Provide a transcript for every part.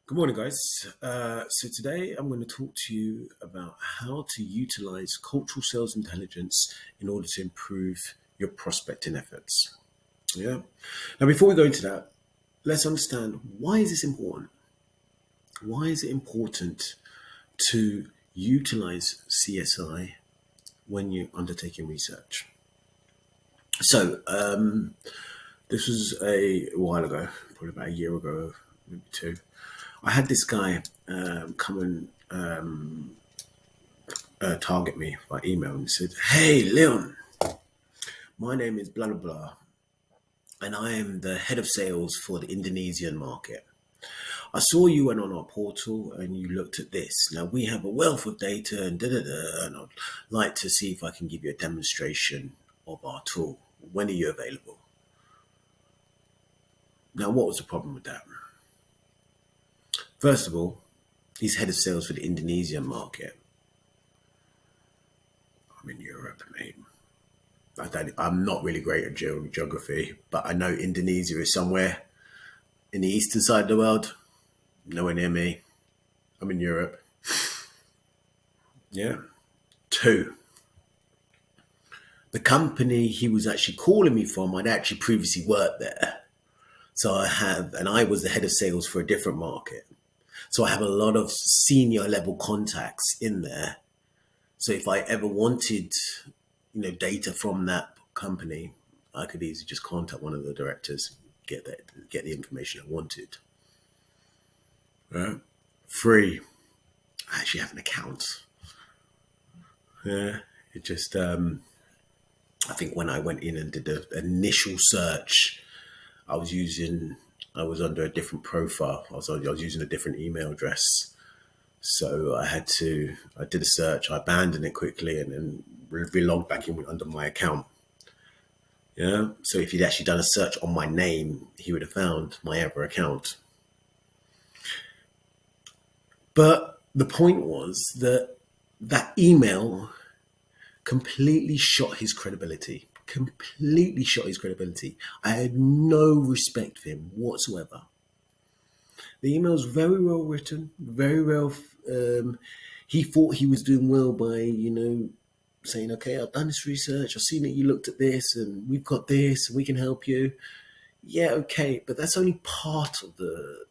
Good morning, guys. So today I'm going to talk to you about how to utilize cultural sales intelligence in order to improve your prospecting efforts. Yeah. Now, before we go into that, let's understand, why is this important? Why is it important to utilize CSI when you're undertaking research? So this was a while ago, probably about a year ago, maybe two. I had this guy come and target me by email and said, "Hey, Leon, my name is blah, blah, blah, and I am the head of sales for the Indonesian market. I saw you went on our portal and you looked at this. Now, we have a wealth of data and da-da-da, and I'd like to see if I can give you a demonstration of our tool. When are you available?" Now, what was the problem with that? First of all, he's head of sales for the Indonesian market. I'm in Europe, mate. I'm not really great at geography, but I know Indonesia is somewhere in the eastern side of the world, nowhere near me. I'm in Europe. Yeah. Two, the company he was actually calling me from, I'd actually previously worked there. And I was the head of sales for a different market. So I have a lot of senior level contacts in there. So if I ever wanted, data from that company, I could easily just contact one of the directors, get the information I wanted. Right? Three, I actually have an account. Yeah, it just I think when I went in and did the initial search, I was under a different profile. I was using a different email address. So I did a search, I abandoned it quickly and then re-logged back in under my account. Yeah. So if he'd actually done a search on my name, he would have found my other account. But the point was that email completely shot his credibility. I had no respect for him whatsoever. The email was very well written, very well. He thought he was doing well by, saying, "Okay, I've done this research. I've seen that you looked at this, and we've got this, and we can help you." Yeah, okay, but that's only part of that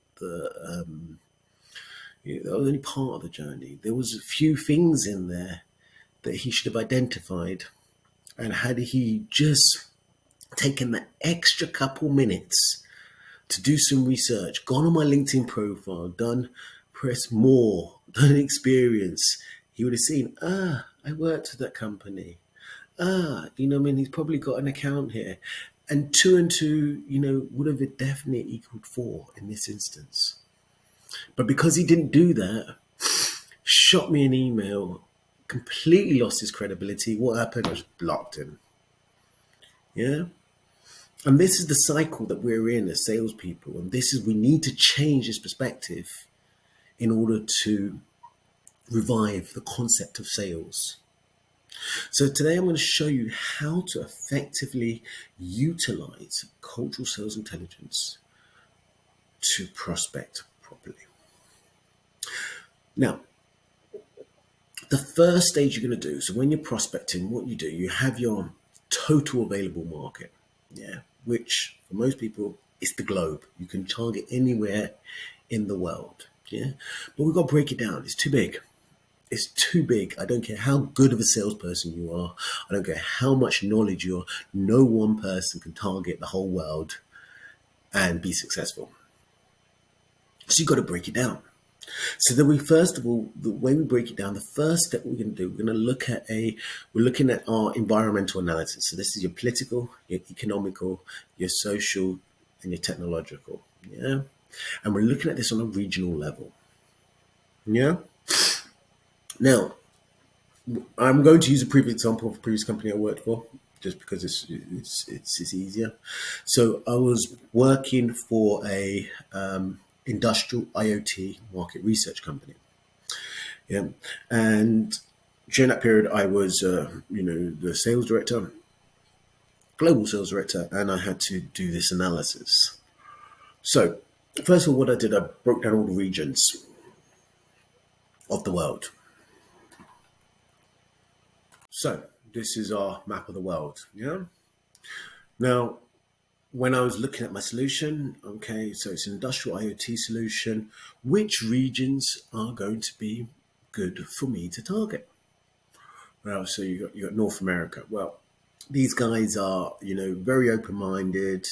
was only part of the journey. There was a few things in there that he should have identified, and had he just taken that extra couple minutes to do some research, gone on my LinkedIn profile, press more, done experience, he would have seen, I worked at that company. He's probably got an account here. And two, would have definitely equaled four in this instance. But because he didn't do that, shot me an email, completely lost his credibility. What happened? I just blocked him. Yeah. And this is the cycle that we're in as salespeople. And we need to change this perspective in order to revive the concept of sales. So today I'm going to show you how to effectively utilize cultural sales intelligence to prospect properly. Now, the first stage you're going to do, so when you're prospecting, what you do, you have your total available market, which for most people is the globe. You can target anywhere in the world, but we've got to break it down. It's too big. It's too big. I don't care how good of a salesperson you are. I don't care how much knowledge you are. No one person can target the whole world and be successful. So you've got to break it down. So then the way we break it down, the first step we're going to do, we're looking at our environmental analysis. So this is your political, your economical, your social, and your technological. Yeah. And we're looking at this on a regional level. Yeah. Now, I'm going to use a previous example of a previous company I worked for, just because it's easier. So I was working for a industrial IoT market research company. Yeah, and during that period, I was the sales director, global sales director, and I had to do this analysis. So First of all, what I did, I broke down all the regions of the world. So this is our map of the world. Yeah. Now, when I was looking at my solution, okay, so it's an industrial IoT solution. Which regions are going to be good for me to target? Well, so you got North America. Well, these guys are, very open minded.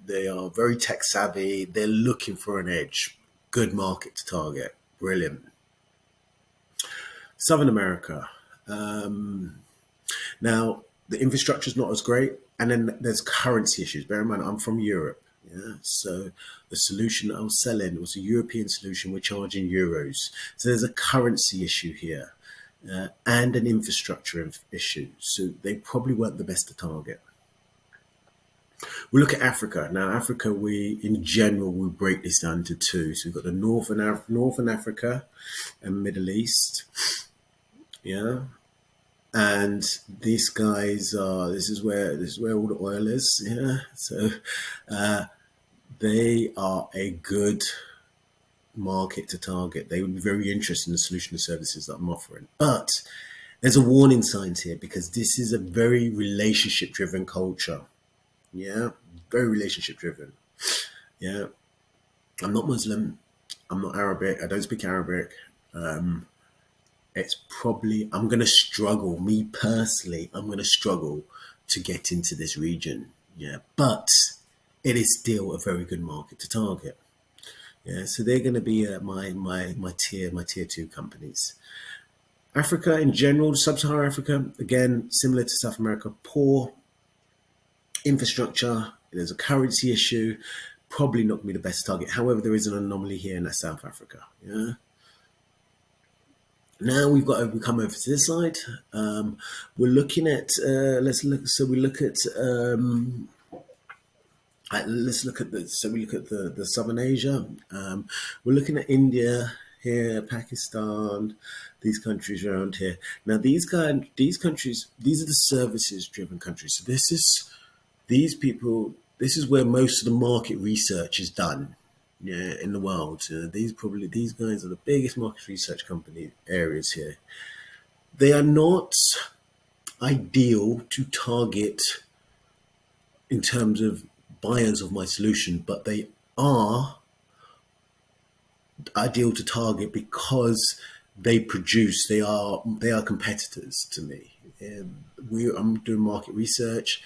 They are very tech savvy. They're looking for an edge. Good market to target. Brilliant. Southern America. Now the infrastructure is not as great, and then there's currency issues. Bear in mind, I'm from Europe. Yeah, so the solution I was selling was a European solution. We're charging euros, so there's a currency issue here, and an infrastructure issue. So they probably weren't the best to target. We look at Africa now. Africa, we in general we break this down into two. So we've got the Northern Africa and Middle East. Yeah, and these guys are. This is where all the oil is. Yeah, so they are a good market to target. They would be very interested in the solution and services that I'm offering. But there's a warning signs here because this is a very relationship driven culture. Yeah, very relationship driven. Yeah, I'm not Muslim. I'm not Arabic. I don't speak Arabic. It's probably, I'm going to struggle, me personally, I'm going to struggle to get into this region. Yeah, but it is still a very good market to target. Yeah, so they're going to be my tier two companies. Africa in general, sub-Saharan Africa, again, similar to South America, poor infrastructure. There's a currency issue. Probably not going to be the best target. However, there is an anomaly here in South Africa. Yeah. Now we come over to this side. We're looking at let's look. So we look at let's look at the. So we look at the Southern Asia. We're looking at India here, Pakistan, these countries around here. Now these countries, these are the services driven countries. So this is these people. This is where most of the market research is done. Yeah, in the world, these guys are the biggest market research company areas here. They are not ideal to target in terms of buyers of my solution, but they are ideal to target because they are competitors to me. I'm doing market research,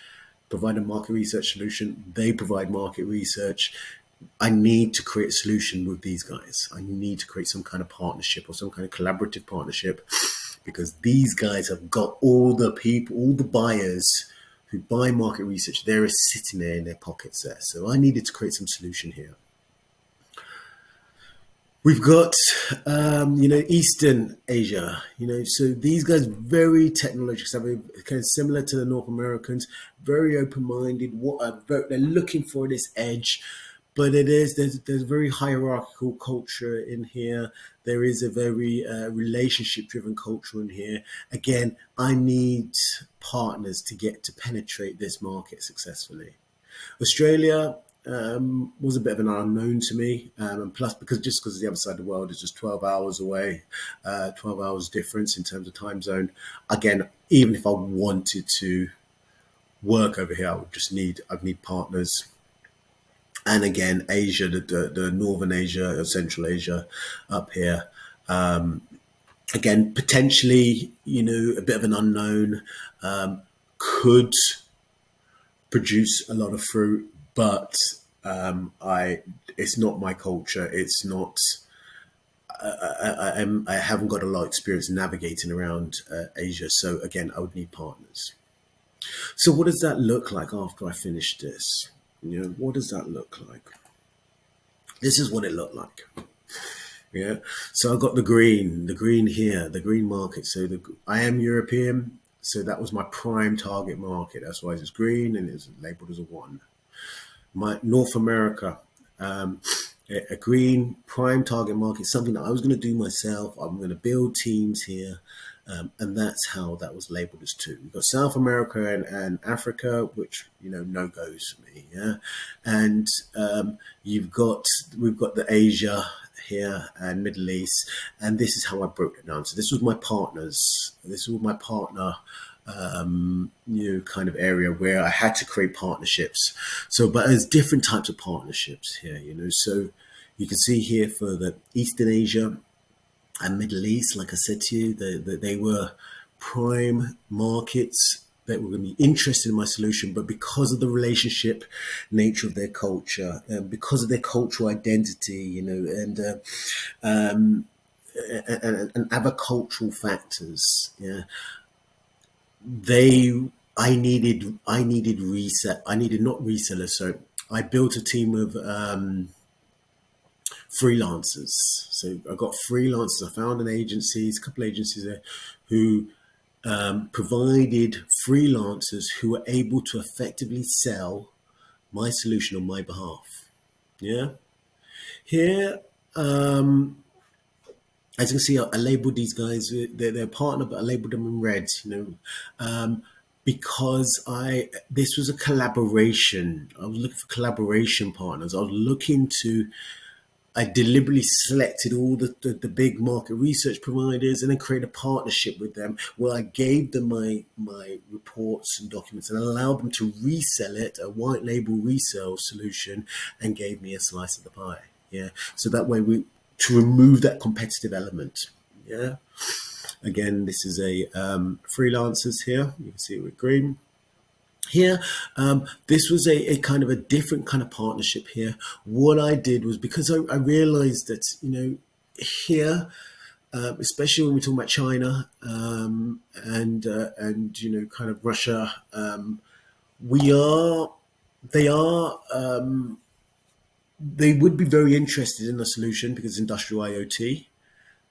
provide a market research solution. They provide market research. I need to create a solution with these guys. I need to create some kind of partnership or some kind of collaborative partnership because these guys have got all the people, all the buyers who buy market research. They're sitting there in their pockets there. So I needed to create some solution here. We've got, Eastern Asia, so these guys very technological, kind of similar to the North Americans, very open-minded. They're looking for this edge, but there's very hierarchical culture in here. There is a very relationship-driven culture in here. Again, I need partners to get to penetrate this market successfully. Australia was a bit of an unknown to me, and plus because the other side of the world is just 12 hours away, 12 hours difference in terms of time zone. Again, even if I wanted to work over here, I'd need partners. And again, Asia, the Northern Asia or Central Asia up here. Again, potentially, a bit of an unknown, could produce a lot of fruit, but it's not my culture. It's not. I haven't got a lot of experience navigating around Asia, so again, I would need partners. So, what does that look like after I finish this? What does that look like? This is what it looked like. Yeah. So I got the green here, the green market. So I am European. So that was my prime target market. That's why it's green and it's labeled as a 1. My North America, a green prime target market, something that I was going to do myself. I'm going to build teams here. And that's how that was labeled as two. We've got South America and Africa, which no goes for me. Yeah, and we've got the Asia here and Middle East, and this is how I broke it down. So this was my partners. This was my partner. Kind of area where I had to create partnerships. So, but there's different types of partnerships here. So you can see here for the Eastern Asia and Middle East, like I said to you, they were prime markets that were going to be interested in my solution, but because of the relationship nature of their culture, and because of their cultural identity, and other cultural factors, yeah, they I needed reset. I needed not resellers. So I built a team of freelancers. So I got freelancers. I found a couple agencies there who provided freelancers who were able to effectively sell my solution on my behalf. Yeah. Here, as you can see, I labeled these guys. They're a partner, but I labeled them in red. Because this was a collaboration. I was looking for collaboration partners. I deliberately selected all the big market research providers and then created a partnership with them where I gave them my reports and documents and allowed them to resell it, a white label resale solution, and gave me a slice of the pie. Yeah. So that way to remove that competitive element. Yeah. Again, this is a freelancers here. You can see it with green. Here, this was a kind of a different kind of partnership here. What I did was, because I realized that, here, especially when we talk about China and kind of Russia, they would be very interested in a solution because it's industrial IoT.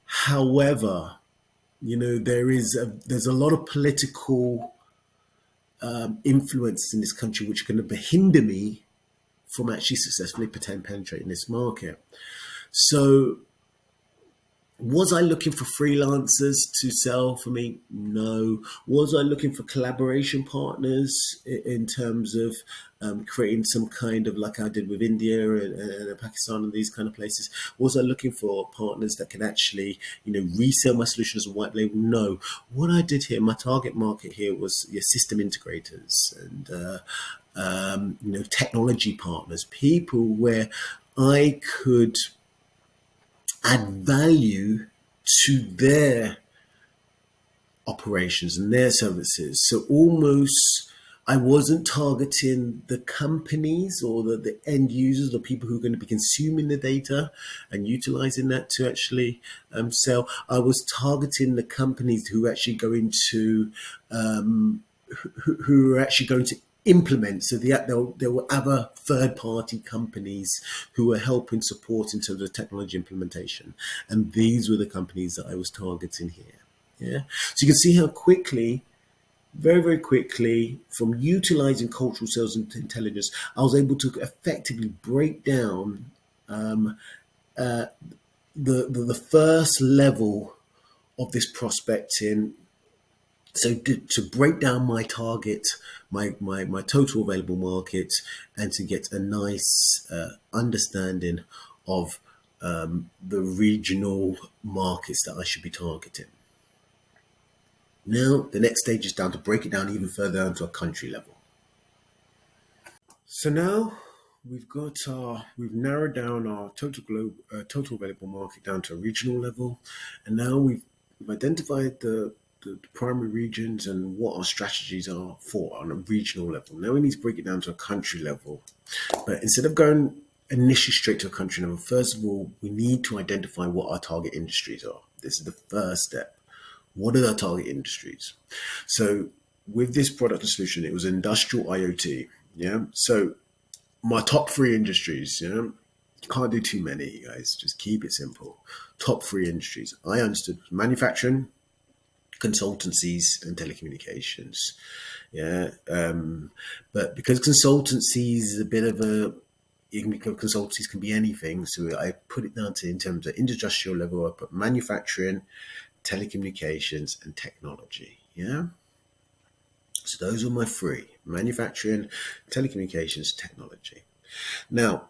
However, there's a lot of political influences in this country which are going to hinder me from actually successfully penetrating this market. So was I looking for freelancers to sell for me? No. Was I looking for collaboration partners in terms of creating some kind of, like I did with India and Pakistan and these kind of places? Was I looking for partners that could actually, resell my solution as a white label? No. What I did here, my target market here was your system integrators and technology partners, people where I could add value to their operations and their services. So almost I wasn't targeting the companies or the end users or people who are going to be consuming the data and utilizing that to actually sell. I was targeting the companies who are actually going to who are actually going to implement. So there were other third-party companies who were helping support in terms of technology implementation, and these were the companies that I was targeting here. Yeah, so you can see how quickly, very, very quickly, from utilizing cultural sales and intelligence, I was able to effectively break down the first level of this prospecting. So to break down my target, my total available market, and to get a nice understanding of the regional markets that I should be targeting. Now, the next stage is down to break it down even further down to a country level. So now we've narrowed down our total available market down to a regional level, and now we've identified the primary regions and what our strategies are for on a regional level. Now we need to break it down to a country level, but instead of going initially straight to a country level, first of all, we need to identify what our target industries are. This is the first step. What are our target industries? So with this product and solution, it was industrial IoT. Yeah. So my top three industries, you can't do too many, guys. Just keep it simple. Top three industries I understood: manufacturing, consultancies, and telecommunications. Yeah. But because consultancies is a bit of consultancies can be anything. So I put it down to, in terms of industrial level, I put manufacturing, telecommunications, and technology. Yeah. So those are my three: manufacturing, telecommunications, technology. Now,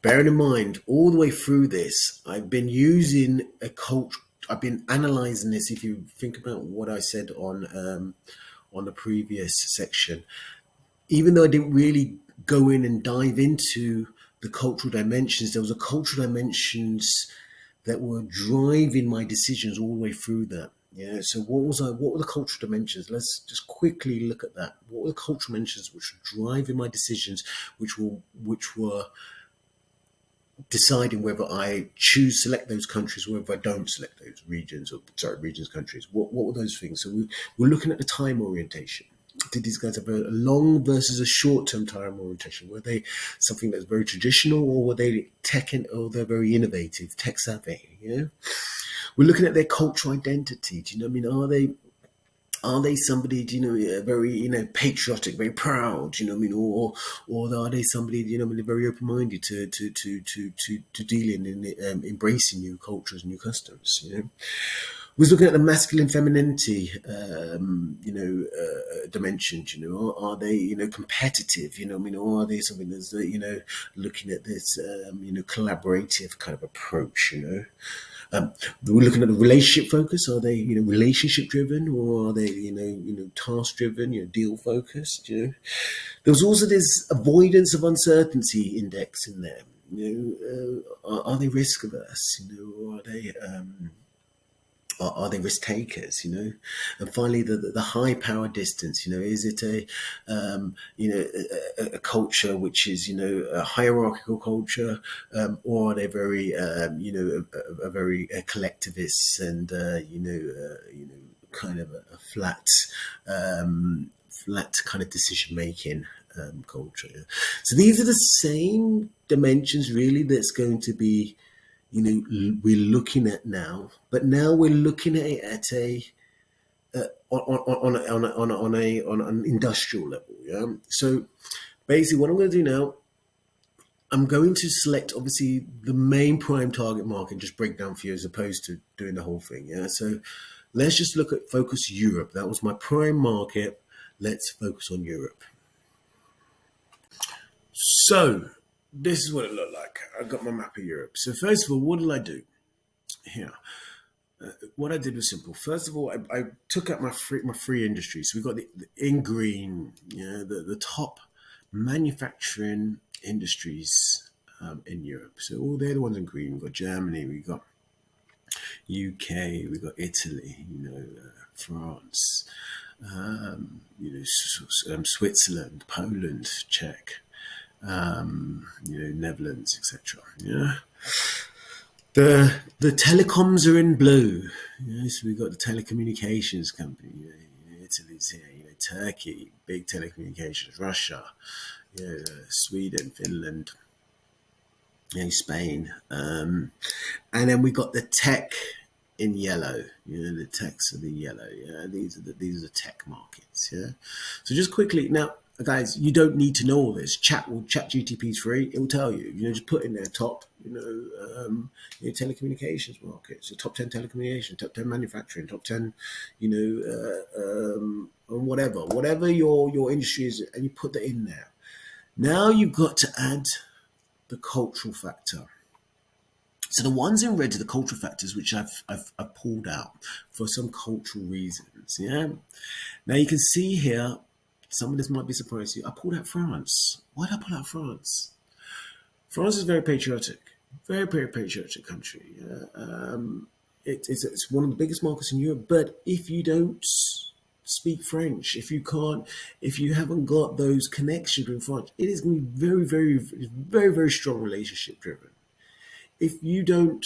bearing in mind, all the way through this, I've been using a culture. I've been analyzing this. If you think about what I said on the previous section, even though I didn't really go in and dive into the cultural dimensions, there was a cultural dimensions that were driving my decisions all the way through that. Yeah. So what were the cultural dimensions? Let's just quickly look at that. What were the cultural dimensions which were driving my decisions, which were deciding whether I select those countries or whether I don't select those regions, countries. What were those things? So we're looking at the time orientation. Did these guys have a long versus a short-term time orientation? Were they something that's very traditional, or were they or they're very innovative, tech savvy? Yeah, we're looking at their cultural identity. Do you know what I mean? Are they somebody, very, patriotic, very proud, you know what I mean? Or are they somebody, very open-minded to dealing and embracing new cultures, new customs, We was looking at the masculine femininity, dimensions. Are they, competitive? You know, what I mean, or are they something that's, looking at this, collaborative kind of approach? We're looking at the relationship focus. Are they, relationship driven, or are they, task driven, deal focused? There was also this avoidance of uncertainty index in there. Are they risk averse? Or are they risk takers? And finally, the high power distance. Is it a culture which is a hierarchical culture, or are they very a very collectivist and kind of a flat kind of decision making culture. So these are the same dimensions really that's going to be we're looking at now, but now we're looking at it at on an industrial level. Yeah. So basically, what I'm going to do now, I'm going to select obviously the main prime target market and just break down for you as opposed to doing the whole thing. Yeah. So let's just focus Europe. That was my prime market. Let's focus on Europe. So this is what it looked like. I got my map of Europe. So first of all, what did I do here? What I did was simple. First of all, I took out my three industries. So we've got in green, the top manufacturing industries in Europe. So all they're the ones in green. We've got Germany, we've got UK, we've got Italy, France, Switzerland, Poland, Czech, Netherlands, etc. Yeah. The telecoms are in blue. So we've got the telecommunications company. Italy's here. Turkey, big telecommunications. Russia, Sweden, Finland, Spain, and then we got the tech in yellow. The techs are the yellow. Yeah, these are the tech markets. Yeah. So just quickly now, guys, you don't need to know all this. Chat GTP is free. It will tell you. Just put in there top. Telecommunications markets, the top 10 telecommunications, top 10 manufacturing, top 10, whatever your industry is, and you put that in there. Now you've got to add the cultural factor. So the ones in red are the cultural factors which I've pulled out for some cultural reasons. Yeah. Now you can see here, some of this might be surprising to you. I pulled out France. Why did I pull out France? France is very patriotic, very, very patriotic country. It's one of the biggest markets in Europe. But if you don't speak French, if you haven't got those connections with France, it is going to be very, very, very, very strong relationship driven. If you can't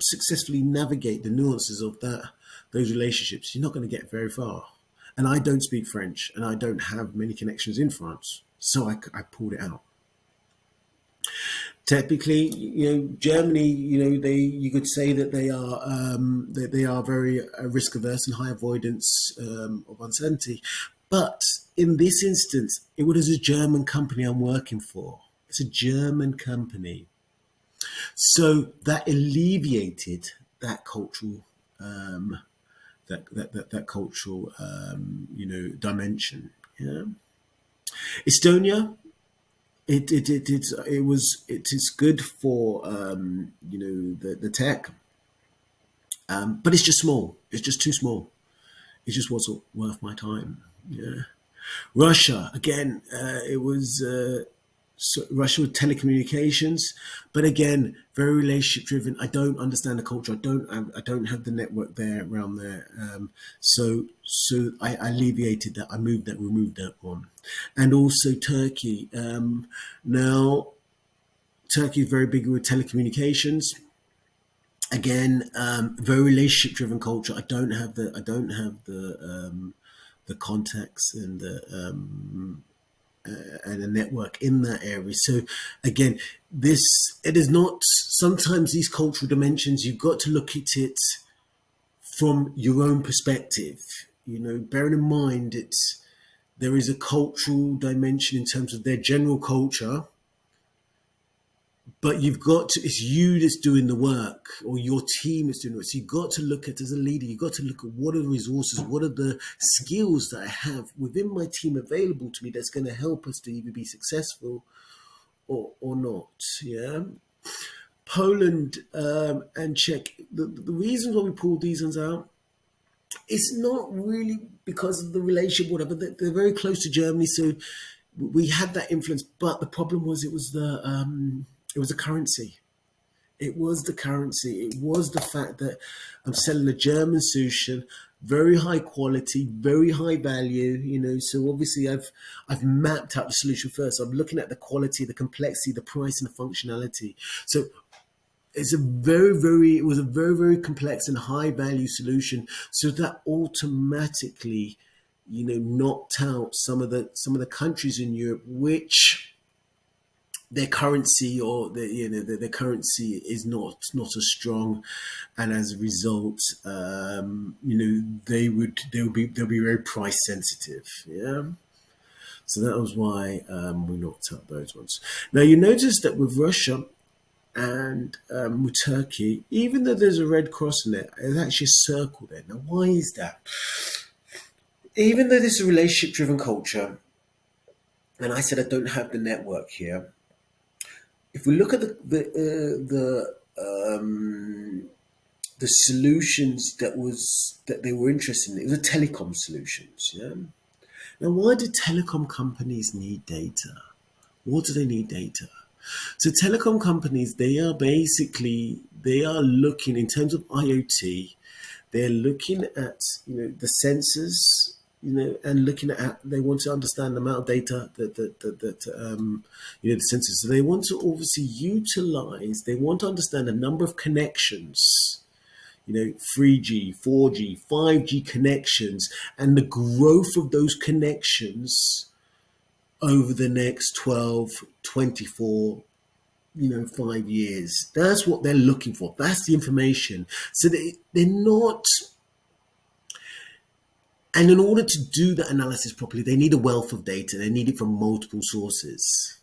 successfully navigate the nuances of those relationships, you're not going to get very far. And I don't speak French, and I don't have many connections in France, so I pulled it out. Typically, Germany, you could say that they are very risk averse and high avoidance of uncertainty. But in this instance, it was a German company I'm working for. It's a German company. So that alleviated that cultural that cultural dimension. Yeah, Estonia. It is good for the tech, but it's just small. It's just too small. It just wasn't worth my time. Yeah, Russia again. It was Russia with telecommunications, but again, very relationship driven. I don't understand the culture. I don't have the network there around there. So I alleviated that. I removed that one, and also Turkey. Now Turkey is very big with telecommunications. Again, very relationship driven culture. I don't have the context and a network in that area. So again, this it is not sometimes these cultural dimensions, you've got to look at it from your own perspective. Bearing in mind there is a cultural dimension in terms of their general culture, but you've got to, it's you that's doing the work or your team is doing it. So you've got to look at, as a leader, you've got to look at what are the resources, what are the skills that I have within my team available to me that's going to help us to either be successful or not. Yeah. Poland and Czech, the reasons why we pulled these ones out, it's not really because of the relationship, whatever. They're very close to Germany, so we had that influence. But the problem was it was the currency. It was the currency. It was the fact that I'm selling a German solution, very high quality, very high value. So obviously I've mapped out the solution first. So I'm looking at the quality, the complexity, the price, and the functionality. So it was a very, very complex and high value solution. So that automatically, knocked out some of the countries in Europe, which their currency or their currency is not as strong, and as a result, they'll be very price sensitive. Yeah. So that was why we knocked out those ones. Now you notice that with Russia and with Turkey, even though there's a red cross in it, there's actually a circle there. Now, why is that? Even though this is a relationship-driven culture, and I said I don't have the network here. If we look at the solutions that they were interested in, it was the telecom solutions. Yeah. Now, why do telecom companies need data? What do they need data? So telecom companies, they are looking in terms of IoT, they're looking at the sensors, and looking at, they want to understand the amount of data that the sensors. So they want to obviously utilize, they want to understand the number of connections, 3G, 4G, 5G connections, and the growth of those connections over the next 12, 24, 5 years. That's what they're looking for. That's the information. So they're not, and in order to do that analysis properly, they need a wealth of data. They need it from multiple sources.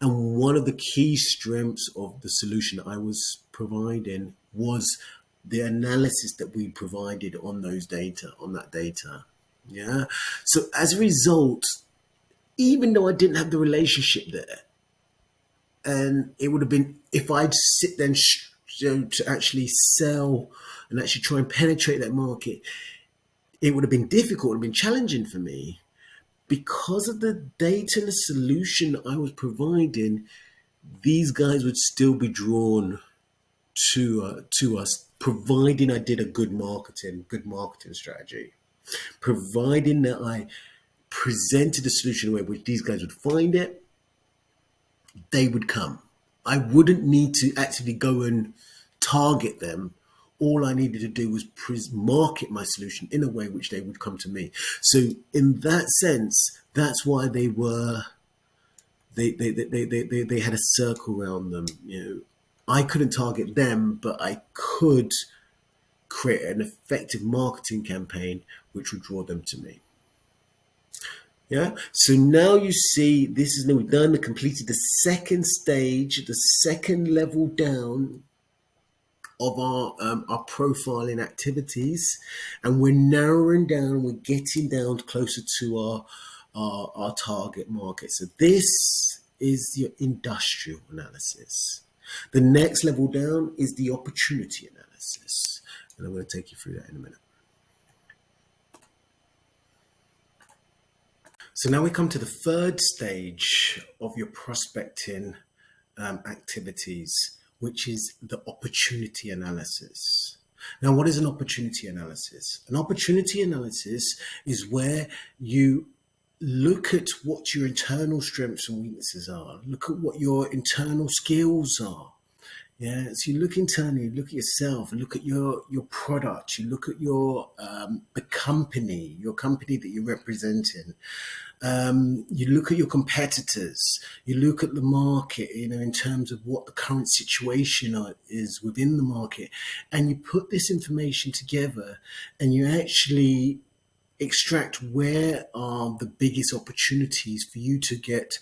And one of the key strengths of the solution I was providing was the analysis that we provided on that data. Yeah. So as a result, even though I didn't have the relationship there, and it would have been, if I'd sit there to actually sell and actually try and penetrate that market, it would have been difficult, it would have been challenging for me. Because of the data and the solution I was providing, these guys would still be drawn to us, providing I did a good marketing strategy, providing that I presented a solution in a way which these guys would find it, they would come. I wouldn't need to actively go and target them. All I needed to do was market my solution in a way which they would come to me. So in that sense, that's why they had a circle around them. I couldn't target them, but I could create an effective marketing campaign which would draw them to me. Yeah. So now you see, this is now we've done, completed the second stage, the second level down of our profiling activities, and we're narrowing down, we're getting down closer to our target market. So this is your industrial analysis. The next level down is the opportunity analysis. And I'm going to take you through that in a minute. So now we come to the third stage of your prospecting activities, which is the opportunity analysis. Now, what is an opportunity analysis? An opportunity analysis is where you look at what your internal strengths and weaknesses are. Look at what your internal skills are. Yeah, so you look internally, look at yourself, and look at your product. You look at your the company, your company that you're representing. You look at your competitors. You look at the market, in terms of what the current situation is within the market, and you put this information together, and you actually extract where are the biggest opportunities for you to get.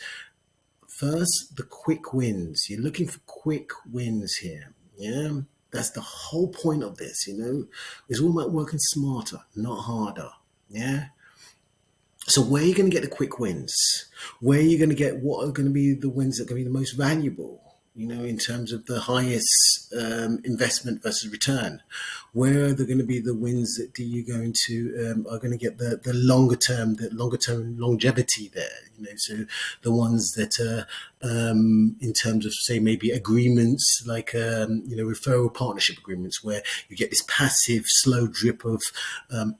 First, the quick wins. You're looking for quick wins here. Yeah, that's the whole point of this. It's all about working smarter, not harder. Yeah. So where are you going to get the quick wins? Where are you going to get what are going to be the wins that are going to be the most valuable? In terms of the highest investment versus return. Where are there going to be the wins that you're going to are going to get the longer term longevity there? So the ones that are in terms of, say, maybe agreements like referral partnership agreements, where you get this passive slow drip of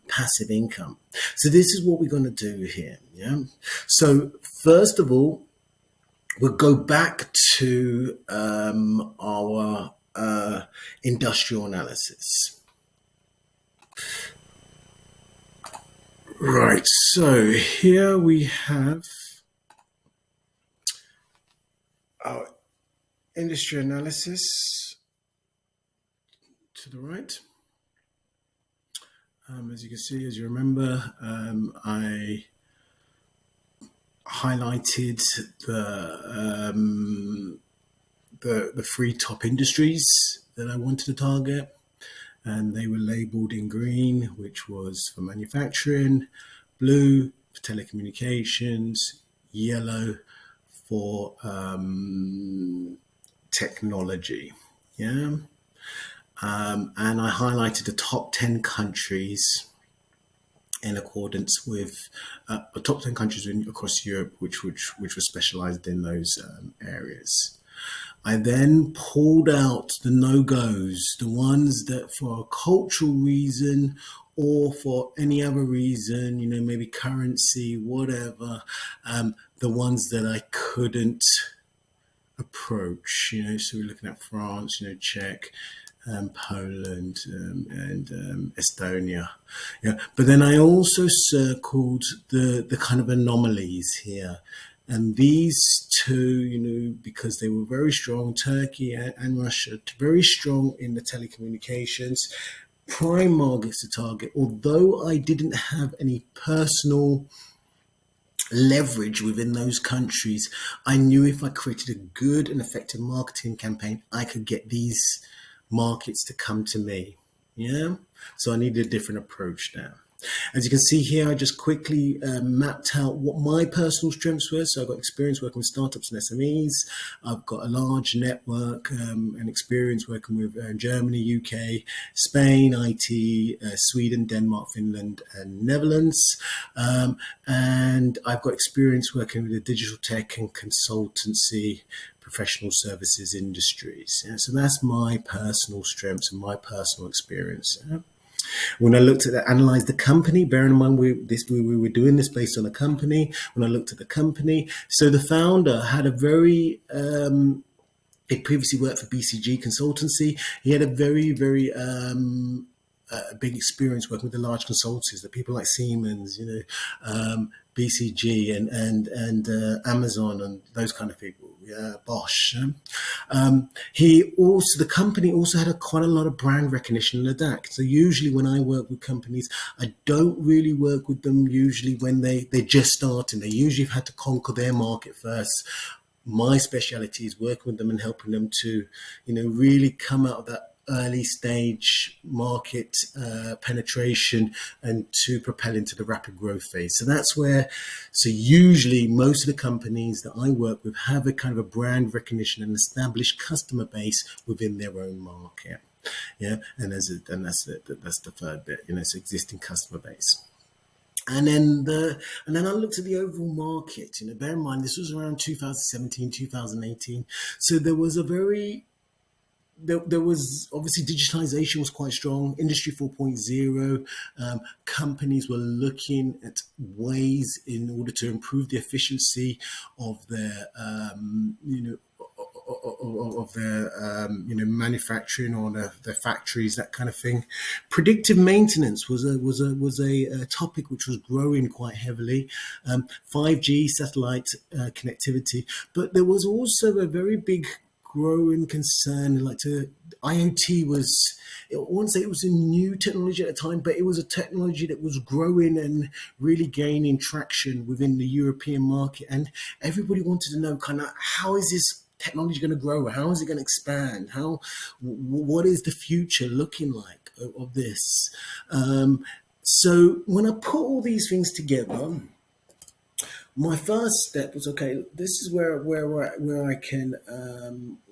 passive income. So this is what we're going to do here. Yeah. So first of all, we'll go back to our industrial analysis. Right, so here we have our industry analysis to the right. As you can see, as you remember, I highlighted the three top industries that I wanted to target, and they were labeled in green, which was for manufacturing, blue for telecommunications, yellow for technology. Yeah. And I highlighted the top 10 countries in accordance with the top 10 countries across Europe, which were specialized in those areas. I then pulled out the no-goes, the ones that for a cultural reason or for any other reason, maybe currency, whatever, the ones that I couldn't approach, so we're looking at France, Czech, Poland, and Estonia. Yeah, but then I also circled the kind of anomalies here. And these two, because they were very strong, Turkey and Russia, very strong in the telecommunications, prime markets to target. Although I didn't have any personal leverage within those countries, I knew if I created a good and effective marketing campaign, I could get these markets to come to me. Yeah. So I needed a different approach now. As you can see here, I just quickly mapped out what my personal strengths were. So I've got experience working with startups and SMEs. I've got a large network and experience working with Germany, UK, Spain, IT, Sweden, Denmark, Finland, and Netherlands. And I've got experience working with the digital tech and consultancy professional services industries. Yeah, so that's my personal strengths and my personal experience. Yeah. When I looked at analyzed the company, bearing in mind we were doing this based on a company. When I looked at the company, so the founder had a very he previously worked for BCG consultancy. He had a very big experience working with the large consultancies, the people like Siemens, BCG and Amazon and those kind of people. Yeah, Bosch. The company also had quite a lot of brand recognition in the DAC. So usually when I work with companies, I don't really work with them usually when they're just starting. They usually have had to conquer their market first. My speciality is working with them and helping them to, really come out of that early stage market penetration and to propel into the rapid growth phase. So that's where, so usually most of the companies that I work with have a kind of a brand recognition and established customer base within their own market. Yeah, and that's the third bit. It's existing customer base. And then I looked at the overall market. Bear in mind this was around 2017, 2018. So there was obviously digitization was quite strong. Industry 4.0, companies were looking at ways in order to improve the efficiency of their of their manufacturing or their factories, that kind of thing. Predictive maintenance was a topic which was growing quite heavily. 5G satellite connectivity, but there was also a very big growing concern like to IoT was, I won't say it was a new technology at the time, but it was a technology that was growing and really gaining traction within the European market. And everybody wanted to know kind of how is this technology going to grow? How is it going to expand? What is the future looking like of this? So when I put all these things together, my first step was okay. This is where I can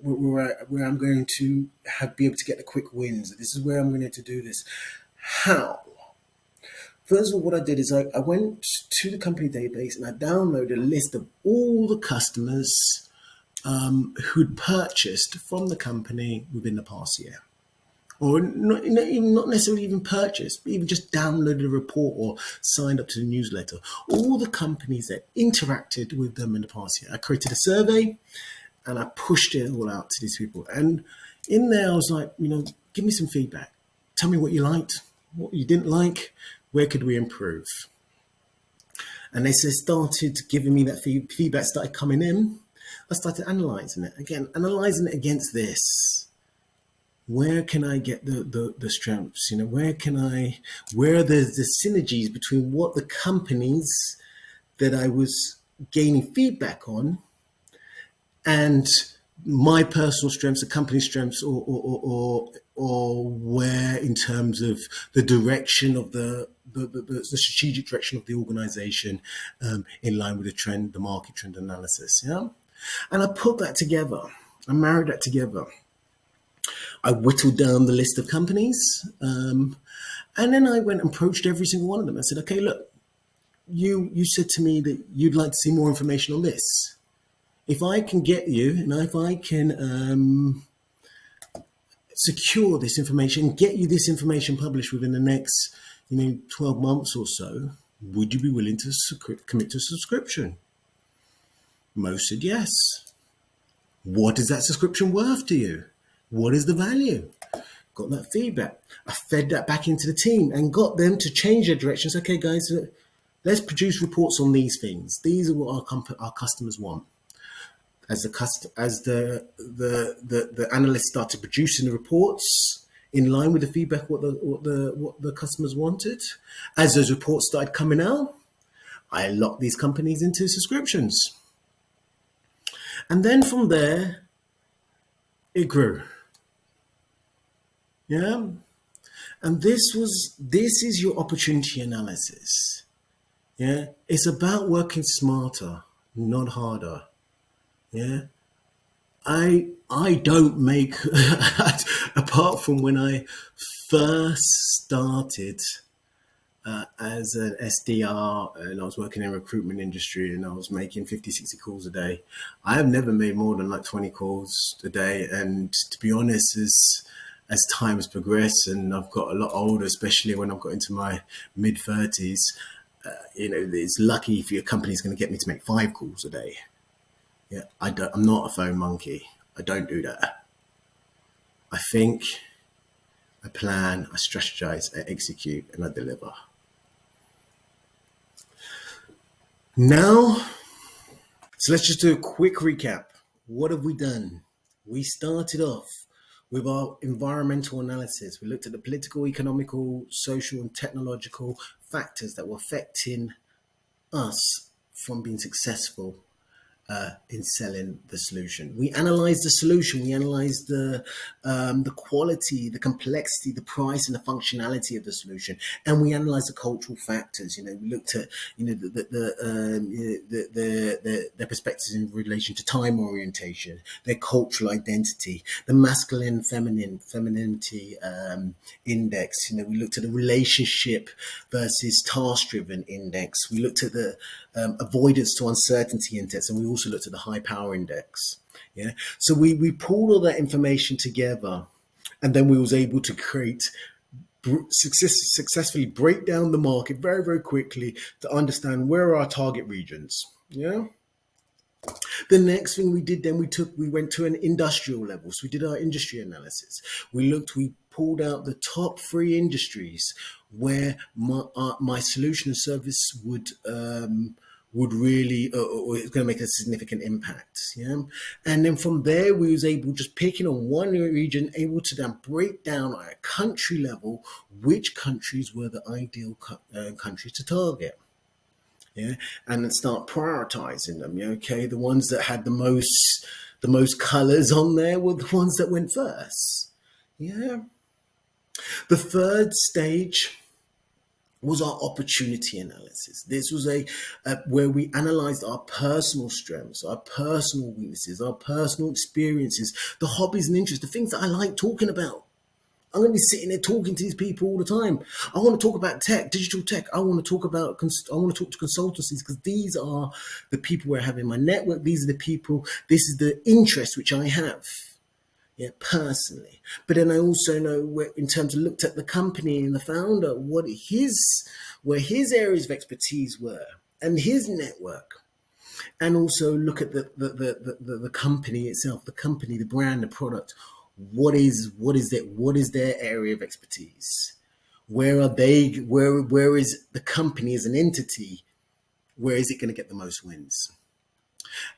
where I'm going to be able to get the quick wins. This is where I'm going to do this. How? First of all, what I did is I went to the company database and I downloaded a list of all the customers who'd purchased from the company within the past year. Or not necessarily even purchased, but even just downloaded a report or signed up to the newsletter. All the companies that interacted with them in the past year. I created a survey and I pushed it all out to these people. And in there, I was like, give me some feedback. Tell me what you liked, what you didn't like, where could we improve? And they started giving me that feedback, started coming in. I started analyzing it analyzing it against this. Where can I get the strengths? Where there's the synergies between what the companies that I was gaining feedback on and my personal strengths, the company strengths, or where in terms of the direction of the strategic direction of the organization, in line with the market trend analysis. Yeah. And I put that together. I married that together. I whittled down the list of companies, and then I went and approached every single one of them. I said, okay, look, you said to me that you'd like to see more information on this. If I can get you, and if I can secure this information, get you this information published within the next 12 months or so, would you be willing to commit to a subscription? Most said yes. What is that subscription worth to you? What is the value? Got that feedback. I fed that back into the team and got them to change their directions. Okay, guys, let's produce reports on these things. These are what our customers want. As the analysts started producing the reports in line with the feedback, what the customers wanted, as those reports started coming out, I locked these companies into subscriptions. And then from there, it grew. Yeah. And this is your opportunity analysis. Yeah. It's about working smarter, not harder. Yeah. I don't make, apart from when I first started as an SDR and I was working in the recruitment industry and I was making 50, 60 calls a day. I have never made more than like 20 calls a day. And to be honest, as time has progressed and I've got a lot older, especially when I've got into my mid 30s, it's lucky if your company's going to get me to make 5 calls a day. Yeah, I'm not a phone monkey. I don't do that. I think, I plan, I strategize, I execute, and I deliver. Now, so let's just do a quick recap. What have we done? We started off with our environmental analysis. We looked at the political, economical, social, and technological factors that were affecting us from being successful in selling the solution. We analyze the solution, we analyze the quality, the complexity, the price, and the functionality of the solution, and we analyze the cultural factors. We looked at their perspectives in relation to time orientation, their cultural identity, the masculine, femininity index. We looked at the relationship versus task-driven index. We looked at the avoidance to uncertainty index, and we also looked at the high power index. Yeah. So we pulled all that information together, and then we was able to create successfully break down the market very, very quickly to understand where are our target regions. Yeah. The next thing we did then, we went to an industrial level. So we did our industry analysis. We pulled out the top 3 industries where my solution and service would really, or it's going to make a significant impact. Yeah. And then from there, we was able, just picking on one region, able to then break down at a country level, which countries were the ideal countries to target. Yeah. And then start prioritizing them. Yeah. Okay. The ones that had the most colors on there were the ones that went first. Yeah. The third stage was our opportunity analysis. This was where we analyzed our personal strengths, our personal weaknesses, our personal experiences, the hobbies and interests, the things that I like talking about. I'm going to be sitting there talking to these people all the time. I want to talk about tech, digital tech. I want to talk to consultancies, because these are the people where I have in my network. These are the people, this is the interest which I have. Yeah, personally. But then I also know in terms of looked at the company and the founder, where his areas of expertise were and his network. And also look at the company itself, the company, the brand, the product. What is their area of expertise? Where are they? Where is the company as an entity? Where is it going to get the most wins?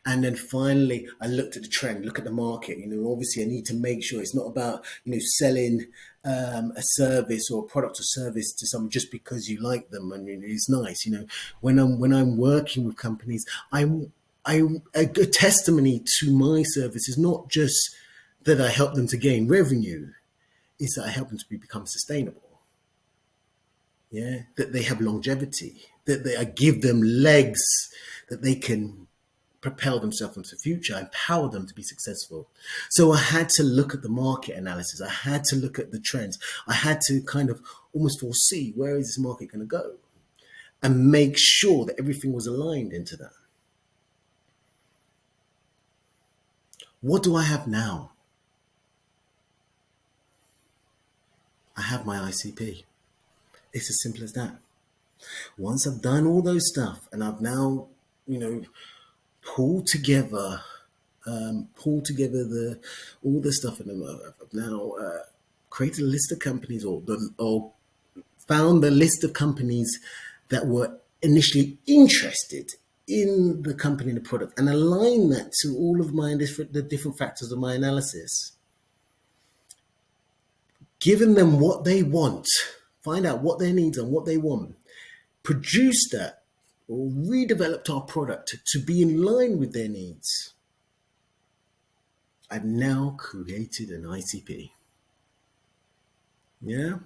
And then finally, I looked at the trend, look at the market. Obviously, I need to make sure it's not about selling a service or a product or service to someone just because you like them and it's nice. When I'm working with companies, I'm a good testimony to my service is not just that I help them to gain revenue, is that I help them to become sustainable. Yeah, that they have longevity, that I give them legs, that they can propel themselves into the future, empower them to be successful. So I had to look at the market analysis. I had to look at the trends. I had to kind of almost foresee where is this market going to go and make sure that everything was aligned into that. What do I have now? I have my ICP. It's as simple as that. Once I've done all those stuff and I've now, pulled together all the stuff, and I've now created a list of companies, or found the list of companies that were initially interested in the company and the product, and align that to all of the different factors of my analysis. Giving them what they want, find out what their needs and what they want, produce that, or redeveloped our product to be in line with their needs. I've now created an ICP. Yeah.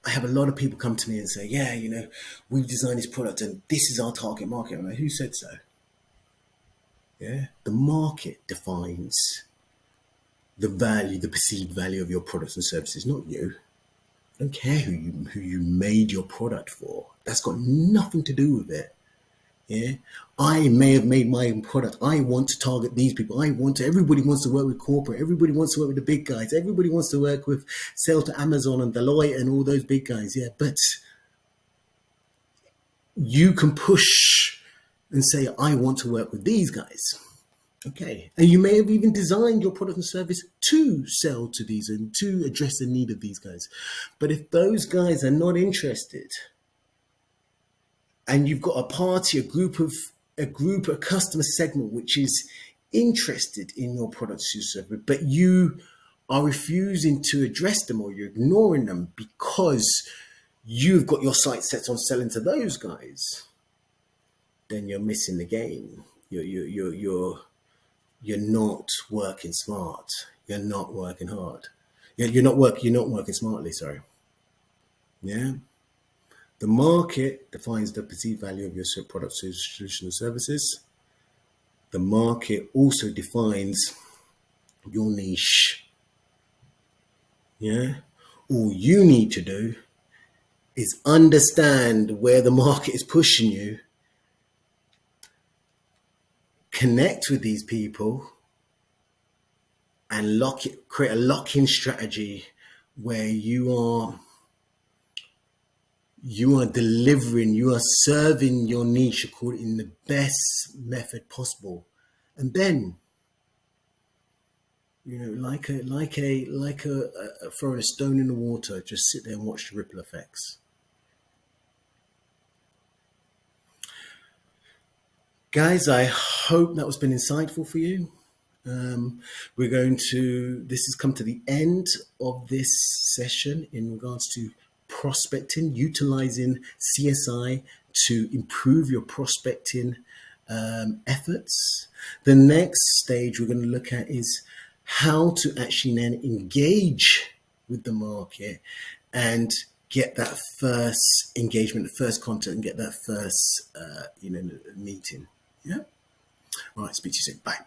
I have a lot of people come to me and say, yeah, we've designed this product and this is our target market. I'm like, who said so? Yeah. The market defines the value, the perceived value of your products and services, not you. I don't care who you made your product for. That's got nothing to do with it. Yeah, I may have made my own product. I want to target these people. Everybody wants to work with corporate. Everybody wants to work with the big guys. Everybody wants to work with sell to Amazon and Deloitte and all those big guys. Yeah, but you can push and say, I want to work with these guys. Okay. And you may have even designed your product and service to sell to these and to address the need of these guys. But if those guys are not interested, and you've got a customer segment which is interested in your products or service, but you are refusing to address them, or you're ignoring them because you've got your sights set on selling to those guys, then you're missing the game. You're not working smart. You're not working hard. You're not working smartly. Sorry. Yeah. The market defines the perceived value of your products, solutions, and services. The market also defines your niche. Yeah. All you need to do is understand where the market is pushing you, connect with these people, and create a lock-in strategy where you are delivering, you are serving your niche according in the best method possible. And then, like a throwing a stone in the water, just sit there and watch the ripple effects. Guys, I hope that was been insightful for you. This has come to the end of this session in regards to prospecting, utilizing CSI to improve your prospecting efforts. The next stage we're going to look at is how to actually then engage with the market and get that first engagement, the first contact, and get that first meeting. Yeah. All right. Speak to you soon. Bye.